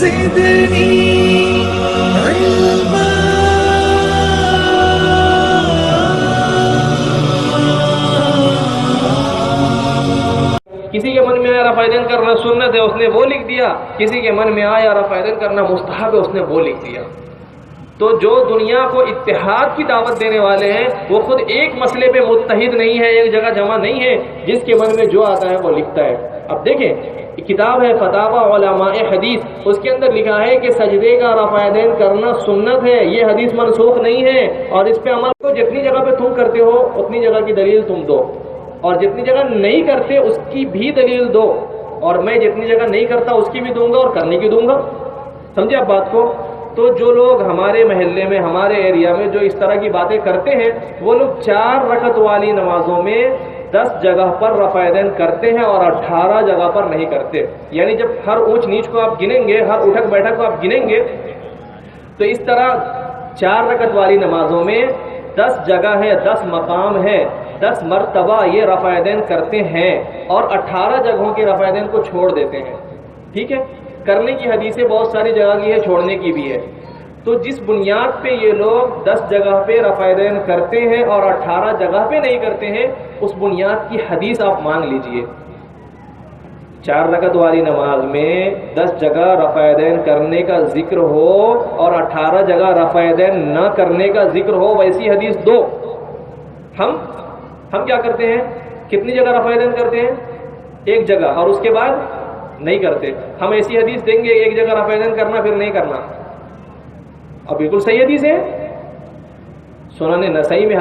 زدنی علما. کسی کے من میں آیا رفع یدین کرنا سنت ہے، اس نے وہ لکھ دیا. کسی کے من میں آیا رفع یدین کرنا مستحب ہے، اس نے وہ لکھ دیا. تو جو دنیا کو اتحاد کی دعوت دینے والے ہیں وہ خود ایک مسئلے پہ متحد نہیں ہے، ایک جگہ جمع نہیں ہے، جس کے من میں جو آتا ہے وہ لکھتا ہے. اب دیکھیں کتاب ہے فتاوی علماء حدیث، اس کے اندر لکھا ہے کہ سجدے کا رفع یدین کرنا سنت ہے، یہ حدیث منسوخ نہیں ہے، اور اس پہ عمل کو جتنی جگہ پہ تم کرتے ہو اتنی جگہ کی دلیل تم دو، اور جتنی جگہ نہیں کرتے اس کی بھی دلیل دو، اور میں جتنی جگہ نہیں کرتا اس کی بھی دوں گا اور کرنے کی دوں گا. سمجھے آپ بات کو؟ تو جو لوگ ہمارے محلے میں ہمارے ایریا میں جو اس طرح کی باتیں کرتے ہیں وہ لوگ 4 رکعت والی نمازوں میں 10 جگہ پر رفع یدین کرتے ہیں اور 18 جگہ پر نہیں کرتے. یعنی جب ہر اونچ نیچ کو آپ گنیں گے، ہر اٹھک بیٹھک کو آپ گنیں گے، تو اس طرح 4 رکعت والی نمازوں میں 10 جگہ ہے، 10 مقام ہے، 10 مرتبہ یہ رفع یدین کرتے ہیں اور 18 جگہوں کے رفع یدین کو چھوڑ دیتے ہیں. ٹھیک ہے، کرنے کی حدیثیں بہت ساری جگہ کی ہے، چھوڑنے کی بھی ہے. تو جس بنیاد پہ یہ لوگ 10 جگہ پہ رفع یدین کرتے ہیں اور 18 جگہ پہ نہیں کرتے ہیں، اس بنیاد کی حدیث آپ مانگ لیجئے. 4 رکعت والی نماز میں 10 جگہ رفع یدین کرنے کا ذکر ہو اور 18 جگہ رفع یدین نہ کرنے کا ذکر ہو، ویسی حدیث دو. ہم کیا کرتے ہیں؟ کتنی جگہ رفع یدین کرتے ہیں؟ ایک جگہ، اور اس کے بعد نہیں کرتے. ہم ایسی حدیث دیں گے ایک جگہ رفع یدین کرنا پھر نہیں کرنا، اور بالکل صحیح حدیث ہے. سنن نسائی میں